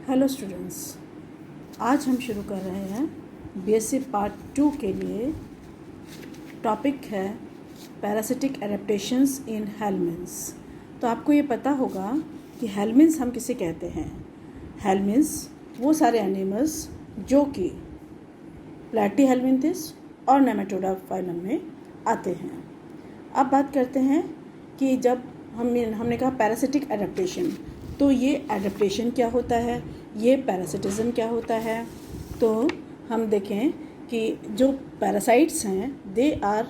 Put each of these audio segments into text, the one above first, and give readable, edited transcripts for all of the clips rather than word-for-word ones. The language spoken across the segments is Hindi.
हेलो स्टूडेंट्स, आज हम शुरू कर रहे हैं बीएससी पार्ट 2 के लिए। टॉपिक है पैरासिटिक एडेप्टेशंस इन हेलमिन्स। तो आपको ये पता होगा कि हेलमिन्स हम किसे कहते हैं। हेलमिन्स वो सारे एनिमल्स जो कि प्लैटीहेलमिन्थिस और नेमाटोडा फाइलम में आते हैं। अब बात करते हैं कि जब हमने कहा पैरासिटिक एडेप्टेशन, तो ये एडेप्टेशन क्या होता है, ये पैरासिटिज्म क्या होता है। तो हम देखें कि जो पैरासाइट्स हैं दे आर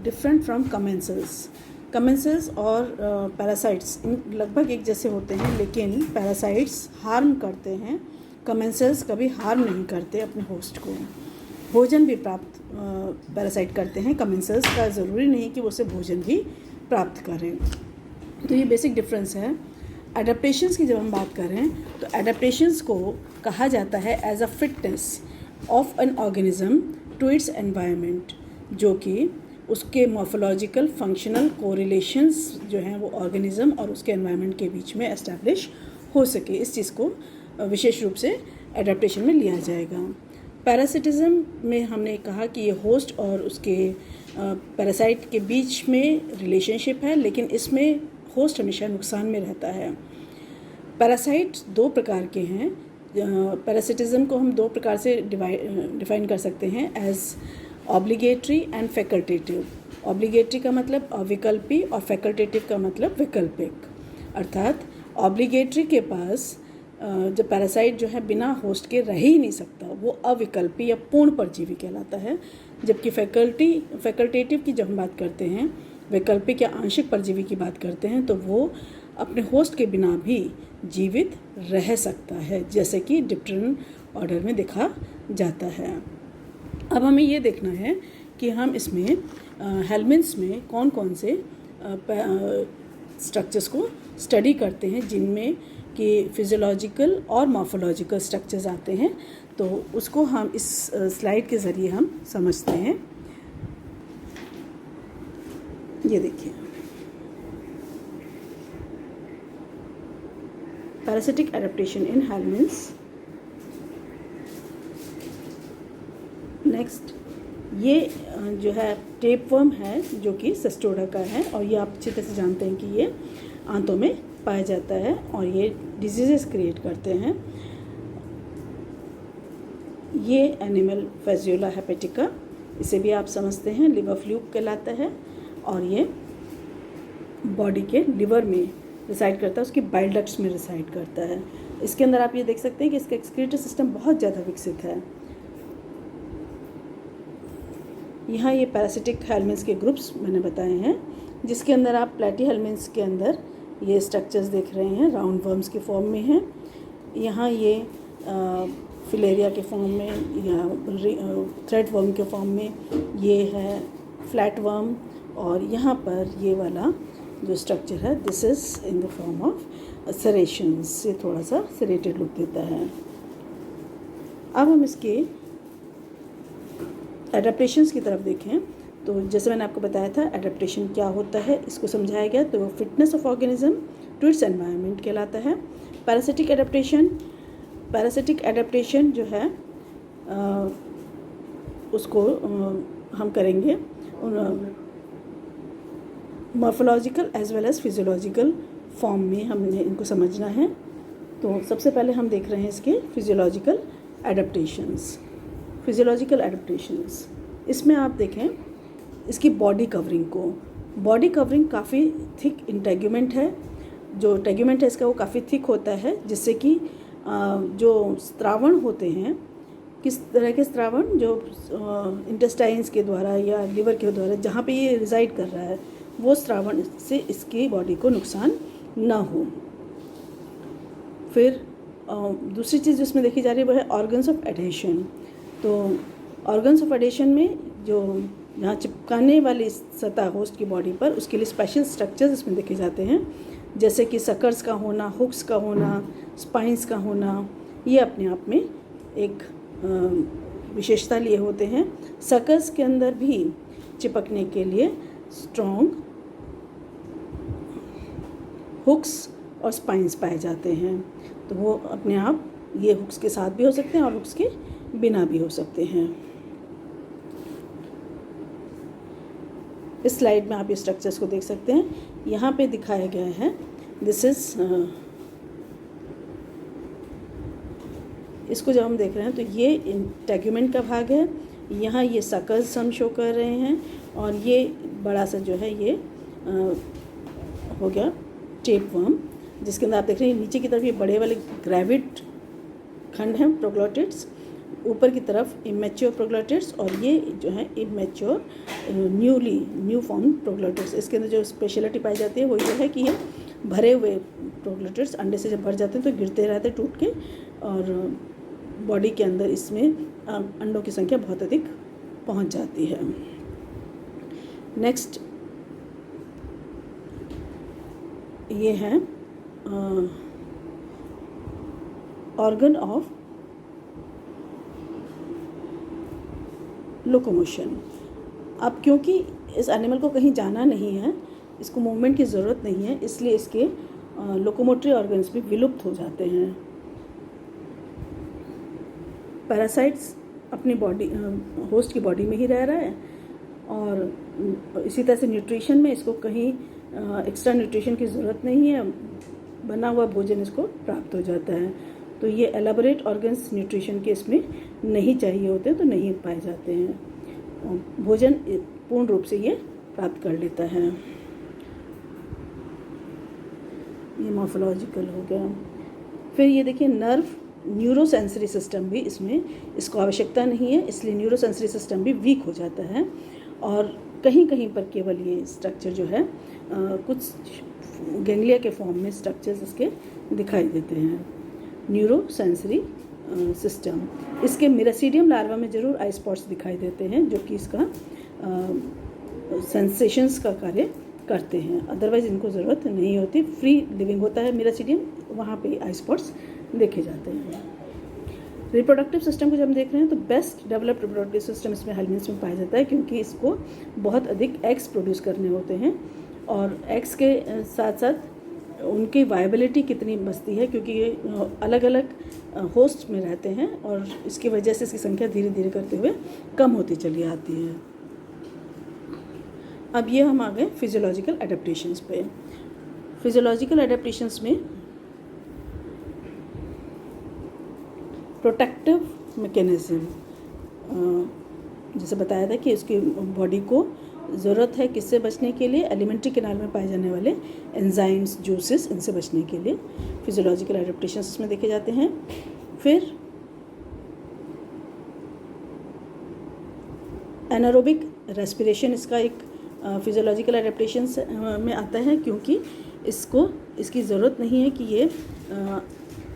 डिफरेंट फ्रॉम कमेंसल्स। कमेंसल्स और पैरासाइट्स लगभग एक जैसे होते हैं, लेकिन पैरासाइट्स हार्म करते हैं, कमेंसल्स कभी हार्म नहीं करते अपने होस्ट को। भोजन भी प्राप्त पैरासाइट करते हैं, कमेंसल्स का ज़रूरी नहीं कि वो उसे भोजन भी प्राप्त करें। तो ये बेसिक डिफरेंस है। एडेप्टेशंस की जब हम बात करें तो एडेप्टेशंस को कहा जाता है as a fitness of an organism to its environment, जो कि उसके मॉर्फोलॉजिकल फंक्शनल कोरिलेशंस जो हैं वो ऑर्गेनिज्म और उसके एनवायरनमेंट के बीच में एस्टैब्लिश हो सके। इस चीज़ को विशेष रूप से एडेप्टेशन में लिया जाएगा। पैरासिटिज्म में हमने कहा कि ये होस्ट और उसके पैरासाइट के बीच में रिलेशनशिप है, लेकिन इसमें होस्ट हमेशा नुकसान में रहता है। पैरासाइट दो प्रकार के हैं। पैरासिटिज्म को हम दो प्रकार से डिफाइन कर सकते हैं, as obligatory and facultative. Obligatory का मतलब अविकल्पी और फैकल्टेटिव का मतलब वैकल्पिक। अर्थात ऑब्लिगेटरी के पास जब पैरासाइट जो है बिना होस्ट के रह ही नहीं सकता, वो अविकल्पी या पूर्ण परजीवी कहलाता है। जबकि फैकल्टेटिव की जब हम बात करते हैं, वैकल्पिक या आंशिक परजीवी की बात करते हैं, तो वो अपने होस्ट के बिना भी जीवित रह सकता है, जैसे कि डिप्टेरन ऑर्डर में देखा जाता है। अब हमें ये देखना है कि हम इसमें हेलमिन्स में कौन कौन से स्ट्रक्चर्स को स्टडी करते हैं, जिनमें कि फिजियोलॉजिकल और मॉर्फोलॉजिकल स्ट्रक्चर्स आते हैं। तो उसको हम इस स्लाइड के ज़रिए हम समझते हैं। ये देखिए, पैरासिटिक एडेप्टेशन इन हेलमिन्स। नेक्स्ट, ये जो है टेपवर्म है जो कि सेस्टोडा का है, और ये आप अच्छी तरह से जानते हैं कि ये आंतों में पाया जाता है और ये डिजीजेस क्रिएट करते हैं। ये एनिमल फेजियोला हेपेटिका, इसे भी आप समझते हैं, लिवर फ्लूक कहलाता है, और ये बॉडी के लिवर में रिसाइड करता है, उसकी बाइल डक्ट्स में रिसाइड करता है। इसके अंदर आप ये देख सकते हैं कि इसका एक्सक्रीटरी सिस्टम बहुत ज़्यादा विकसित है। यहाँ ये पैरासिटिक हेलमिन्स के ग्रुप्स मैंने बताए हैं, जिसके अंदर आप प्लैटीहेलमिन्स के अंदर ये स्ट्रक्चर्स देख रहे हैं, राउंड वर्म्स के फॉर्म में हैं। यहाँ ये फिलेरिया के फॉर्म में या थ्रेड वर्म के फॉर्म में ये है फ्लैट वर्म, और यहाँ पर ये वाला जो स्ट्रक्चर है this is in the form of serrations. ये थोड़ा सा सेरेटेड लुक देता है। अब हम इसके एडेप्टेशंस की तरफ देखें तो जैसे मैंने आपको बताया था एडेप्टेशन क्या होता है, इसको समझाया गया। तो वो fitness of organism to its environment कहलाता है। पैरासिटिक एडेप्टेशन जो है उसको हम करेंगे morphological as well as physiological form में हमने इनको समझना है। तो सबसे पहले हम देख रहे हैं इसके फिजियोलॉजिकल एडेप्टेशंस। इसमें आप देखें इसकी बॉडी कवरिंग को। बॉडी कवरिंग काफ़ी थिक इंटेग्यूमेंट है। जो टेग्यूमेंट है इसका वो काफ़ी थिक होता है, जिससे कि जो स्त्रावण होते हैं, किस तरह के स्त्रावण, जो इंटेस्टाइन्स के द्वारा या लिवर के द्वारा जहाँ पे ये रिजाइड कर रहा है, वो स्त्रावण से इसकी बॉडी को नुकसान ना हो। फिर दूसरी चीज़ जिसमें देखी जा रही है वो है ऑर्गन्स ऑफ एडहेशन। तो ऑर्गन्स ऑफ एडहेशन में जो यहाँ चिपकाने वाली सतह होस्ट की बॉडी पर, उसके लिए स्पेशल स्ट्रक्चर्स इसमें देखे जाते हैं, जैसे कि सकर्स का होना, हुक्स का होना, स्पाइंस का होना। ये अपने आप में एक विशेषता लिए होते हैं। सकर्स के अंदर भी चिपकने के लिए स्ट्रॉन्ग हुक्स और स्पाइंस पाए जाते हैं। तो वो अपने आप ये हुक्स के साथ भी हो सकते हैं और हुक्स के बिना भी हो सकते हैं। इस स्लाइड में आप ये स्ट्रक्चर्स को देख सकते हैं। यहाँ पे दिखाया गया है, दिस इज़ इसको जब हम देख रहे हैं तो ये इंटेगुमेंट का भाग है। यहाँ ये सकल्स हम शो कर रहे हैं और ये बड़ा सा जो है ये हो गया टेपवर्म, जिसके अंदर आप देख रहे हैं नीचे की तरफ ये बड़े वाले ग्रेविड खंड हैं प्रोग्लोटिड्स, ऊपर की तरफ इमेच्योर प्रोग्लोटिड्स और ये जो है इमेच्योर न्यू फॉर्म प्रोग्लोटिड्स। इसके अंदर जो स्पेशलिटी पाई जाती है वो ये है कि ये भरे हुए प्रोग्लोटिड्स अंडे से जब भर जाते हैं तो गिरते रहते हैं टूट के, और बॉडी के अंदर इसमें अंडों की संख्या बहुत अधिक पहुंच जाती है। नेक्स्ट ये है ऑर्गन ऑफ लोकोमोशन। अब क्योंकि इस एनिमल को कहीं जाना नहीं है, इसको मूवमेंट की ज़रूरत नहीं है, इसलिए इसके लोकोमोटरी ऑर्गन्स भी विलुप्त हो जाते हैं। पैरासाइट्स अपनी बॉडी होस्ट की बॉडी में ही रह रहा है और इसी तरह से न्यूट्रिशन में इसको कहीं एक्स्ट्रा न्यूट्रिशन की ज़रूरत नहीं है, बना हुआ भोजन इसको प्राप्त हो जाता है। तो ये एलाबोरेट ऑर्गन्स न्यूट्रिशन के इसमें नहीं चाहिए होते, तो नहीं पाए जाते हैं। भोजन पूर्ण रूप से ये प्राप्त कर लेता है। ये मॉर्फोलॉजिकल हो गया। फिर ये देखिए नर्व न्यूरोसेंसरी सिस्टम भी इसको आवश्यकता नहीं है, इसलिए न्यूरोसेंसरी सिस्टम भी वीक हो जाता है और कहीं कहीं पर केवल ये स्ट्रक्चर जो है कुछ गैंग्लिया के फॉर्म में स्ट्रक्चर्स इसके दिखाई देते हैं। न्यूरोसेंसरी सिस्टम, इसके मिरासीडियम लार्वा में जरूर आई स्पॉट्स दिखाई देते हैं जो कि इसका सेंसेशंस का कार्य करते हैं, अदरवाइज इनको ज़रूरत नहीं होती। फ्री लिविंग होता है मिरासीडियम, वहाँ पे आई स्पॉट्स देखे जाते हैं। रिप्रोडक्टिव सिस्टम को जब हम देख रहे हैं तो बेस्ट डेवलप्ड रिप्रोडक्टिव सिस्टम इसमें हेलमिन्स में पाया जाता है, क्योंकि इसको बहुत अधिक एग्स प्रोड्यूस करने होते हैं और एग्स के साथ साथ उनकी वायबिलिटी कितनी बचती है, क्योंकि ये अलग अलग होस्ट में रहते हैं और इसकी वजह से इसकी संख्या धीरे धीरे करते हुए कम होती चली आती है। अब ये हम आ गए फिजियोलॉजिकल एडेप्टेशंस पे। फिजियोलॉजिकल एडेप्टेशंस में प्रोटेक्टिव मैकेनिज्म, जैसे बताया था कि उसकी बॉडी को ज़रूरत है किससे बचने के लिए, एलिमेंट्री कैनाल में पाए जाने वाले एंजाइम्स, जूसेस, इनसे बचने के लिए फिजियोलॉजिकल एडेप्टेशंस इसमें देखे जाते हैं। फिर एनारोबिक रेस्पिरेशन इसका एक फिजियोलॉजिकल एडेप्टेशंस में आता है, क्योंकि इसकी ज़रूरत नहीं है कि ये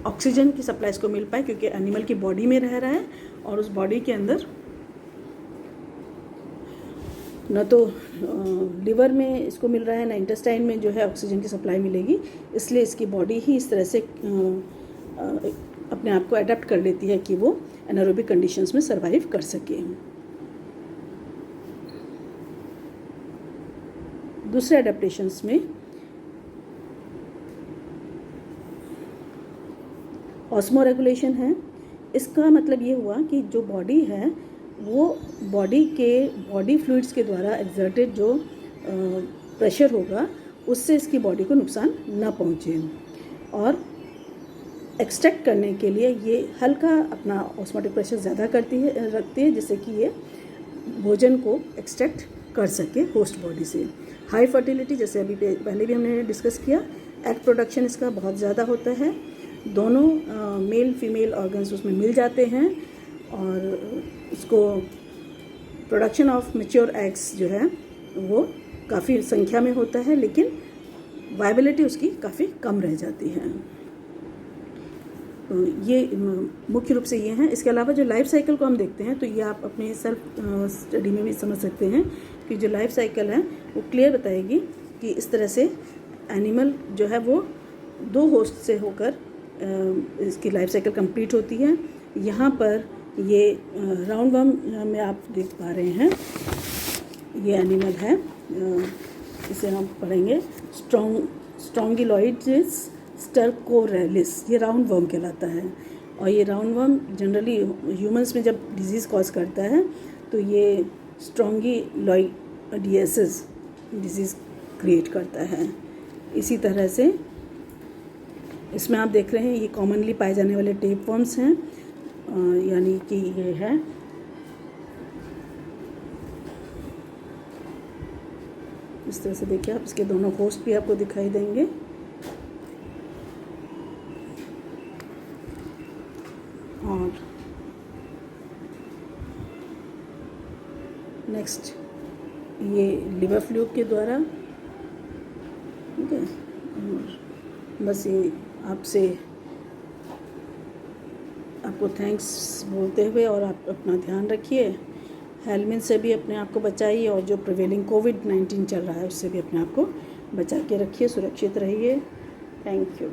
ऑक्सीजन की सप्लाई इसको मिल पाए, क्योंकि एनिमल की बॉडी में रह रहा है और उस बॉडी के अंदर न तो लिवर में इसको मिल रहा है, न इंटेस्टाइन में जो है ऑक्सीजन की सप्लाई मिलेगी, इसलिए इसकी बॉडी ही इस तरह से अपने आप को अडेप्ट कर लेती है कि वो एनारोबिक कंडीशंस में सर्वाइव कर सके। दूसरे एडेप्टेशंस में ऑस्मो रेगुलेशन है। इसका मतलब ये हुआ कि जो बॉडी है वो बॉडी फ्लूइड्स के द्वारा एक्सर्टेड जो प्रेशर होगा उससे इसकी बॉडी को नुकसान न पहुँचे, और एक्सट्रैक्ट करने के लिए ये हल्का अपना ऑस्मोटिक प्रेशर ज़्यादा रखती है, जिससे कि ये भोजन को एक्सट्रैक्ट कर सके होस्ट बॉडी से। हाई फर्टिलिटी, जैसे अभी पहले भी हमने डिस्कस किया, एग प्रोडक्शन इसका बहुत ज़्यादा होता है, दोनों मेल फीमेल ऑर्गन्स उसमें मिल जाते हैं और इसको प्रोडक्शन ऑफ मैच्योर एग्स जो है वो काफ़ी संख्या में होता है, लेकिन वायबिलिटी उसकी काफ़ी कम रह जाती है। तो ये मुख्य रूप से ये हैं। इसके अलावा जो लाइफ साइकिल को हम देखते हैं तो ये आप अपने सेल्फ स्टडी में भी समझ सकते हैं कि जो लाइफ साइकिल है वो क्लियर बताएगी कि इस तरह से एनिमल जो है वो 2 होस्ट से होकर इसकी लाइफ साइकिल कंप्लीट होती है। यहाँ पर ये राउंड वर्म में आप देख पा रहे हैं, ये एनिमल है, इसे हम पढ़ेंगे स्ट्रोंगिलोइड्स स्टर्कोरेलिस, ये राउंड वर्म कहलाता है। और ये राउंड वर्म जनरली ह्यूमंस में जब डिजीज़ कॉज करता है तो ये स्ट्रॉन्गिलोइडियासिस डिजीज़ क्रिएट करता है। इसी तरह से इसमें आप देख रहे हैं ये कॉमनली पाए जाने वाले टेप वर्म्स हैं, यानी कि ये है इस तरह से। देखिए आप इसके दोनों होस्ट भी आपको दिखाई देंगे। और नेक्स्ट ये लिवर फ्लूक के द्वारा, ठीक है। और बस ये आपको थैंक्स बोलते हुए, और आप अपना ध्यान रखिए, हेलमेट से भी अपने आप को बचाइए, और जो प्रिवेलिंग कोविड-19 चल रहा है उससे भी अपने आप को बचा के रखिए, सुरक्षित रहिए। Thank you.